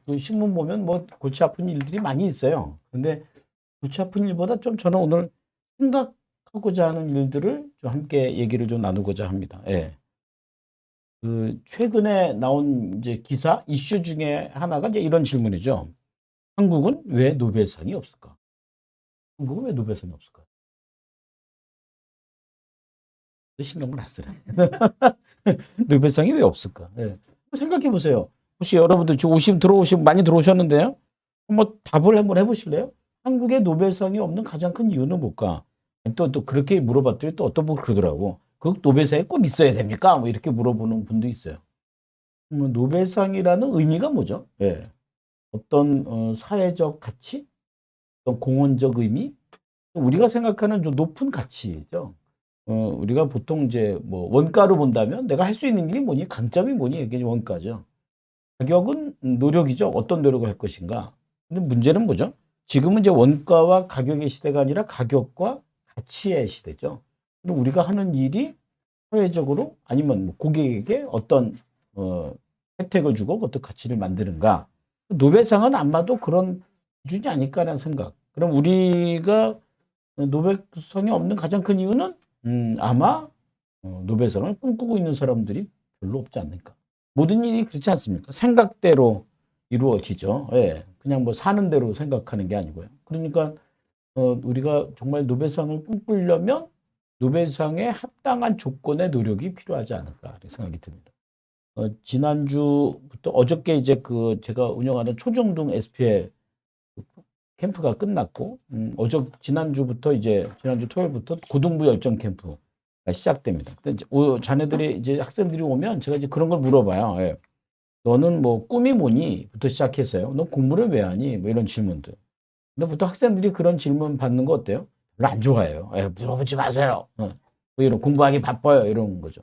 그 신문 보면 뭐 골치 아픈 일들이 많이 있어요. 근데 골치 아픈 일보다 좀 저는 오늘 생각하고자 하는 일들을 좀 함께 얘기를 좀 나누고자 합니다. 예. 그 최근에 나온 이제 기사 이슈 중에 하나가 이제 이런 질문이죠. 한국은 왜 노벨상이 없을까? 한국은 왜 노벨상이 없을까? 신경을 안 쓰네. 노벨상이 왜 없을까? 예. 생각해 보세요. 혹시 여러분들 지금 많이 들어오셨는데요. 한번 답을 한번 해보실래요? 한국에 노벨상이 없는 가장 큰 이유는 뭘까? 또 그렇게 물어봤더니 또 어떤 분 그러더라고. 그 노벨상이 꼭 있어야 됩니까? 뭐 이렇게 물어보는 분도 있어요. 노벨상이라는 의미가 뭐죠? 예. 어떤 사회적 가치, 어떤 공헌적 의미, 우리가 생각하는 좀 높은 가치죠. 우리가 보통 이제 뭐 원가로 본다면 내가 할 수 있는 일이 뭐니? 강점이 뭐니? 이게 원가죠. 가격은 노력이죠. 어떤 노력을 할 것인가. 근데 문제는 뭐죠? 지금은 이제 원가와 가격의 시대가 아니라 가격과 가치의 시대죠. 그리고 우리가 하는 일이 사회적으로 아니면 뭐 고객에게 어떤 혜택을 주고 어떤 가치를 만드는가. 노벨상은 아마도 그런 기준이 아닐까라는 생각. 그럼 우리가 노벨상이 없는 가장 큰 이유는 아마 노벨상을 꿈꾸고 있는 사람들이 별로 없지 않을까. 모든 일이 그렇지 않습니까? 생각대로 이루어지죠. 예. 그냥 뭐 사는 대로 생각하는 게 아니고요. 그러니까 우리가 정말 노벨상을 꿈꾸려면 노벨상에 합당한 조건의 노력이 필요하지 않을까 생각이 듭니다. 지난주부터 어저께 이제 그 제가 운영하는 초중등 SPL 캠프가 끝났고 지난주부터 이제 지난주 토요일부터 고등부 열정 캠프가 시작됩니다. 근데 이제 자네들이 이제 학생들이 오면 제가 이제 그런 걸 물어봐요. 예. 너는 뭐 꿈이 뭐니?부터 시작해서요. 너 공부를 왜 하니? 뭐 이런 질문들. 근데 보통 학생들이 그런 질문 받는 거 어때요? 별로 안 좋아해요. 예, 물어보지 마세요. 뭐 이런 공부하기 바빠요. 이런 거죠.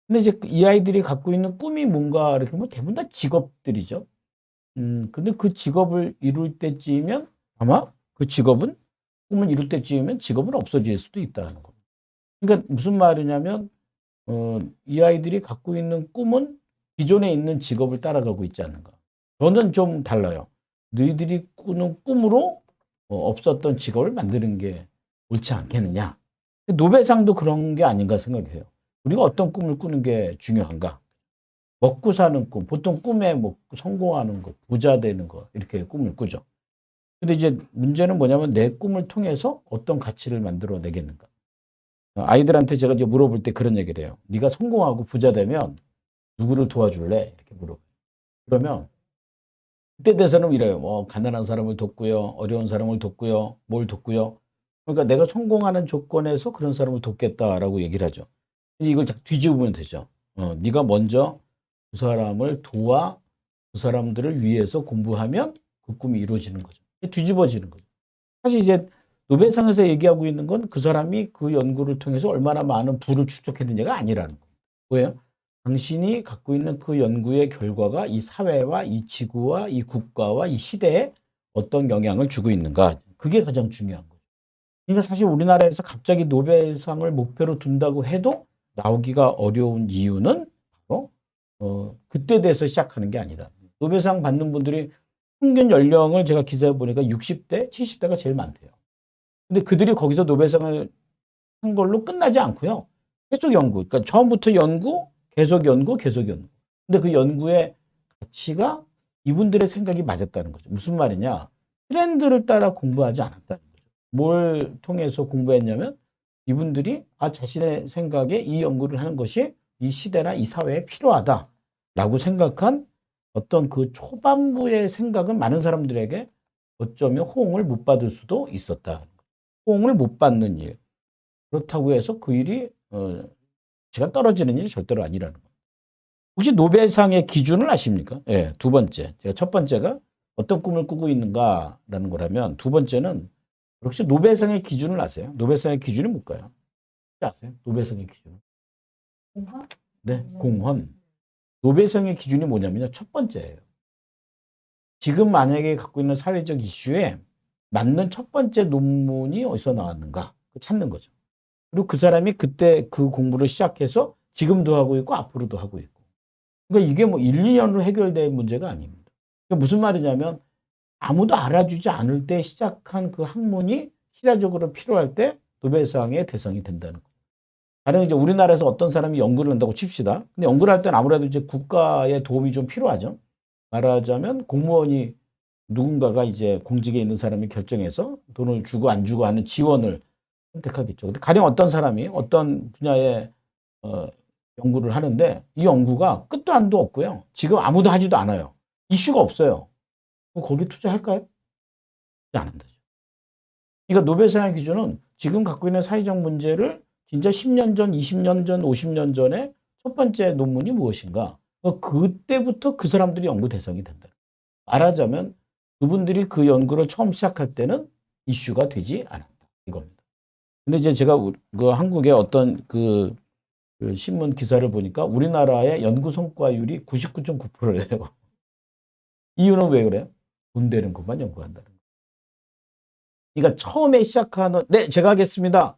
근데 이제 이 아이들이 갖고 있는 꿈이 뭔가 이렇게 뭐 대부분 다 직업들이죠. 근데 그 직업을 이룰 때쯤이면 아마 그 직업은 꿈을 이룰 때쯤이면 직업은 없어질 수도 있다는 거. 그러니까 무슨 말이냐면 이 아이들이 갖고 있는 꿈은 기존에 있는 직업을 따라가고 있지 않는가. 저는 좀 달라요. 너희들이 꾸는 꿈으로 없었던 직업을 만드는 게 옳지 않겠느냐. 노벨상도 그런 게 아닌가 생각해요. 우리가 어떤 꿈을 꾸는 게 중요한가. 먹고 사는 꿈, 보통 꿈에 뭐 성공하는 것, 부자 되는 것, 이렇게 꿈을 꾸죠. 근데 이제 문제는 뭐냐면 내 꿈을 통해서 어떤 가치를 만들어 내겠는가. 아이들한테 제가 이제 물어볼 때 그런 얘기를 해요. 네가 성공하고 부자 되면 누구를 도와줄래? 이렇게 물어봐요. 그러면 그때 돼서는 이래요. 뭐 가난한 사람을 돕고요. 어려운 사람을 돕고요. 뭘 돕고요. 그러니까 내가 성공하는 조건에서 그런 사람을 돕겠다라고 얘기를 하죠. 이걸 뒤집으면 되죠. 네가 먼저 그 사람을 도와 그 사람들을 위해서 공부하면 그 꿈이 이루어지는 거죠. 뒤집어지는 거죠. 사실 이제 노벨상에서 얘기하고 있는 건 그 사람이 그 연구를 통해서 얼마나 많은 부를 축적했느냐가 아니라는 거예요. 왜요? 당신이 갖고 있는 그 연구의 결과가 이 사회와 이 지구와 이 국가와 이 시대에 어떤 영향을 주고 있는가. 그게 가장 중요한 거죠. 그러니까 사실 우리나라에서 갑자기 노벨상을 목표로 둔다고 해도 나오기가 어려운 이유는 바로 그때 돼서 시작하는 게 아니다. 노벨상 받는 분들이 평균 연령을 제가 기사에 보니까 60대, 70대가 제일 많대요. 근데 그들이 거기서 노벨상을 한 걸로 끝나지 않고요. 계속 연구. 그러니까 처음부터 연구, 계속 연구, 계속 연구. 근데 그 연구의 가치가 이분들의 생각이 맞았다는 거죠. 무슨 말이냐? 트렌드를 따라 공부하지 않았다는 거죠. 뭘 통해서 공부했냐면 이분들이 자신의 생각에 이 연구를 하는 것이 이 시대나 이 사회에 필요하다라고 생각한 어떤 그 초반부의 생각은 많은 사람들에게 어쩌면 호응을 못 받을 수도 있었다. 호응을 못 받는 일. 그렇다고 해서 그 일이 가치가 떨어지는 일이 절대로 아니라는 거예요. 혹시 노벨상의 기준을 아십니까? 예, 두 번째. 제가 첫 번째가 어떤 꿈을 꾸고 있는가라는 거라면 두 번째는 혹시 노벨상의 기준을 아세요? 노벨상의 기준이 뭘까요? 아세요? 노벨상의 기준. 공헌? 네, 공헌. 노벨상의 기준이 뭐냐면요. 첫 번째예요. 지금 만약에 갖고 있는 사회적 이슈에 맞는 첫 번째 논문이 어디서 나왔는가 찾는 거죠. 그리고 그 사람이 그때 그 공부를 시작해서 지금도 하고 있고 앞으로도 하고 있고. 그러니까 이게 뭐 1, 2년으로 해결될 문제가 아닙니다. 무슨 말이냐면 아무도 알아주지 않을 때 시작한 그 학문이 시대적으로 필요할 때 노벨상의 대상이 된다는 거예요. 가령 이제 우리나라에서 어떤 사람이 연구를 한다고 칩시다. 근데 연구를 할 때는 아무래도 이제 국가의 도움이 좀 필요하죠. 말하자면 공무원이 누군가가 이제 공직에 있는 사람이 결정해서 돈을 주고 안 주고 하는 지원을 선택하겠죠. 근데 가령 어떤 사람이 어떤 분야에 어, 연구를 하는데 이 연구가 끝도 안도 없고요. 지금 아무도 하지도 않아요. 이슈가 없어요. 그럼 거기 투자할까요? 안 한다죠. 그러니까 노벨상의 기준은 지금 갖고 있는 사회적 문제를 진짜 10년 전, 20년 전, 50년 전에 첫 번째 논문이 무엇인가? 그때부터 그 사람들이 연구 대상이 된다. 말하자면 그분들이 그 연구를 처음 시작할 때는 이슈가 되지 않았다. 이겁니다. 근데 이제 제가 그 한국의 어떤 그 신문 기사를 보니까 우리나라의 연구 성과율이 99.9%래요. 이유는 왜 그래요? 돈 되는 것만 연구한다는 거예요. 그러니까 처음에 시작하는 네, 제가 하겠습니다.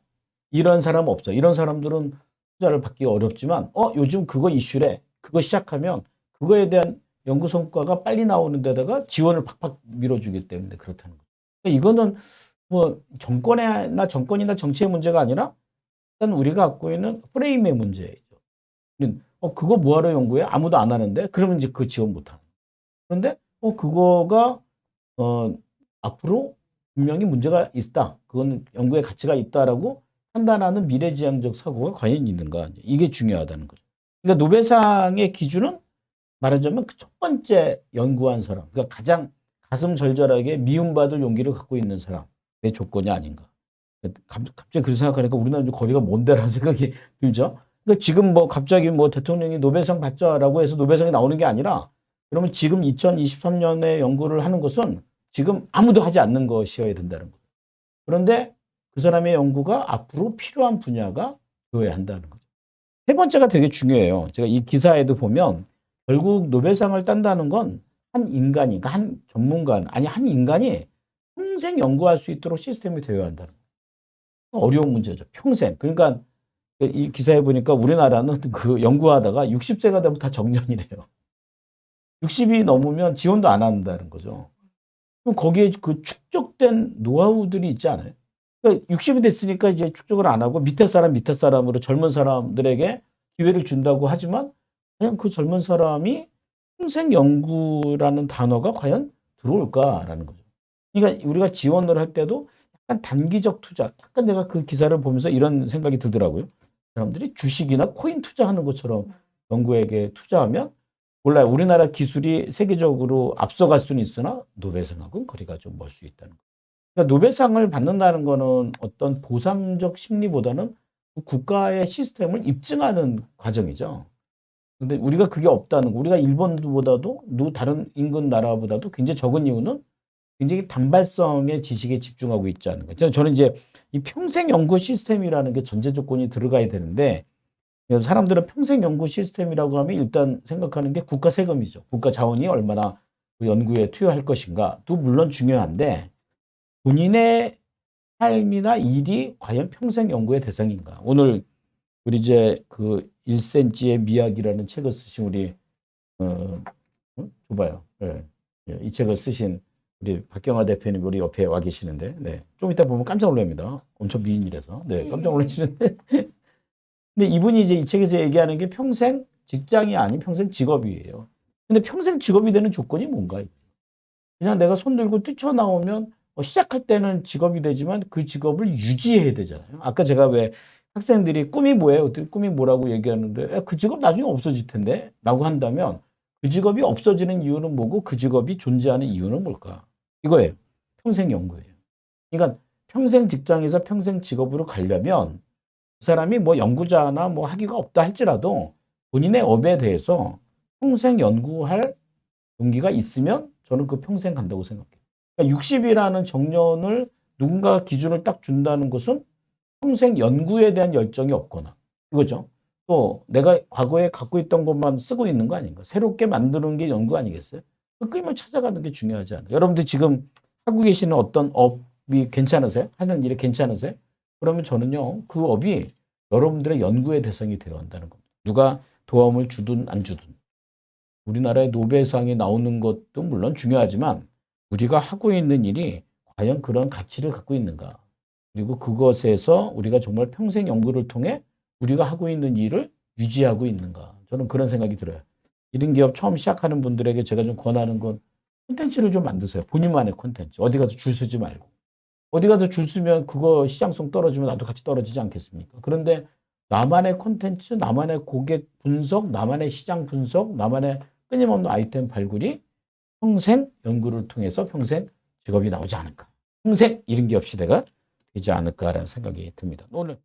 이런 사람 없어요. 이런 사람들은 투자를 받기 어렵지만 요즘 그거 이슈래. 그거 시작하면 그거에 대한 연구 성과가 빨리 나오는 데다가 지원을 팍팍 밀어주기 때문에 그렇다는 거예요. 그러니까 이거는 뭐 정권이나 정치의 문제가 아니라 일단 우리가 갖고 있는 프레임의 문제죠. 그거 뭐하러 연구해? 아무도 안 하는데? 그러면 이제 그 지원 못하는. 그런데 그거가 앞으로 분명히 문제가 있다. 그건 연구의 가치가 있다라고 판단하는 미래지향적 사고가 과연 있는가. 이게 중요하다는 거죠. 그러니까 노벨상의 기준은 말하자면 그 첫 번째 연구한 사람, 그러니까 가장 가슴 절절하게 미움받을 용기를 갖고 있는 사람의 조건이 아닌가. 갑자기 그렇게 생각하니까 우리나라 좀 거리가 먼데라는 생각이 들죠. 그러니까 지금 뭐 갑자기 뭐 대통령이 노벨상 받자라고 해서 노벨상이 나오는 게 아니라 그러면 지금 2023년에 연구를 하는 것은 지금 아무도 하지 않는 것이어야 된다는 거죠. 그런데 그 사람의 연구가 앞으로 필요한 분야가 되어야 한다는 거죠. 세 번째가 되게 중요해요. 제가 이 기사에도 보면 결국 노벨상을 딴다는 건 한 인간이, 그러니까 한 전문가, 아니 한 인간이 평생 연구할 수 있도록 시스템이 되어야 한다는 거예요. 어려운 문제죠. 평생. 그러니까 이 기사에 보니까 우리나라는 그 연구하다가 60세가 되면 다 정년이래요. 60이 넘으면 지원도 안 한다는 거죠. 그럼 거기에 그 축적된 노하우들이 있지 않아요? 그러니까 60이 됐으니까 이제 축적을 안 하고 밑에 사람으로 젊은 사람들에게 기회를 준다고 하지만 과연 그 젊은 사람이 평생 연구라는 단어가 과연 들어올까라는 거죠. 그러니까 우리가 지원을 할 때도 약간 단기적 투자, 약간 내가 그 기사를 보면서 이런 생각이 들더라고요. 사람들이 주식이나 코인 투자하는 것처럼 연구에게 투자하면 몰라요. 우리나라 기술이 세계적으로 앞서갈 수는 있으나 노벨상하고는 거리가 좀 멀 수 있다는 거예요. 그러니까 노벨상을 받는다는 거는 어떤 보상적 심리보다는 국가의 시스템을 입증하는 과정이죠. 근데 우리가 그게 없다는 거. 우리가 일본보다도 다른 인근 나라보다도 굉장히 적은 이유는 굉장히 단발성의 지식에 집중하고 있지 않는 거죠. 저는 이제 이 평생 연구 시스템이라는 게 전제 조건이 들어가야 되는데 사람들은 평생 연구 시스템이라고 하면 일단 생각하는 게 국가 세금이죠. 국가 자원이 얼마나 그 연구에 투여할 것인가도 물론 중요한데 본인의 삶이나 일이 과연 평생 연구의 대상인가. 오늘 우리 이제 그 1cm의 미학이라는 책을 쓰신 우리 줘봐요. 네. 이 책을 쓰신 우리 박경화 대표님 우리 옆에 와 계시는데, 네. 좀 이따 보면 깜짝 놀랍니다. 엄청 미인이라서, 네, 깜짝 놀라시는데. 근데 이분이 이제 이 책에서 얘기하는 게 평생 직장이 아닌 평생 직업이에요. 근데 평생 직업이 되는 조건이 뭔가? 그냥 내가 손 들고 뛰쳐나오면 시작할 때는 직업이 되지만 그 직업을 유지해야 되잖아요. 아까 제가 왜 학생들이 꿈이 뭐예요? 꿈이 뭐라고 얘기하는데 그 직업 나중에 없어질 텐데 라고 한다면 그 직업이 없어지는 이유는 뭐고 그 직업이 존재하는 이유는 뭘까? 이거예요. 평생 연구예요. 그러니까 평생 직장에서 평생 직업으로 가려면 그 사람이 뭐 연구자나 뭐 학위가 없다 할지라도 본인의 업에 대해서 평생 연구할 용기가 있으면 저는 그 평생 간다고 생각해요. 그러니까 60이라는 정년을 누군가 기준을 딱 준다는 것은 평생 연구에 대한 열정이 없거나 이거죠. 또 내가 과거에 갖고 있던 것만 쓰고 있는 거 아닌가. 새롭게 만드는 게 연구 아니겠어요? 그 끄임을 찾아가는 게 중요하지 않아요. 여러분들 지금 하고 계시는 어떤 업이 괜찮으세요? 하는 일이 괜찮으세요? 그러면 저는요. 그 업이 여러분들의 연구의 대상이 되어야 한다는 겁니다. 누가 도움을 주든 안 주든. 우리나라의 노벨상이 나오는 것도 물론 중요하지만 우리가 하고 있는 일이 과연 그런 가치를 갖고 있는가. 그리고 그것에서 우리가 정말 평생 연구를 통해 우리가 하고 있는 일을 유지하고 있는가. 저는 그런 생각이 들어요. 이런 기업 처음 시작하는 분들에게 제가 좀 권하는 건 콘텐츠를 좀 만드세요. 본인만의 콘텐츠. 어디 가서 줄 서지 말고. 어디 가서 줄 서면 그거 시장성 떨어지면 나도 같이 떨어지지 않겠습니까? 그런데 나만의 콘텐츠, 나만의 고객 분석, 나만의 시장 분석, 나만의 끊임없는 아이템 발굴이 평생 연구를 통해서 평생 직업이 나오지 않을까. 평생 이런 기업 시대가 되지 않을까라는 생각이 듭니다. 오늘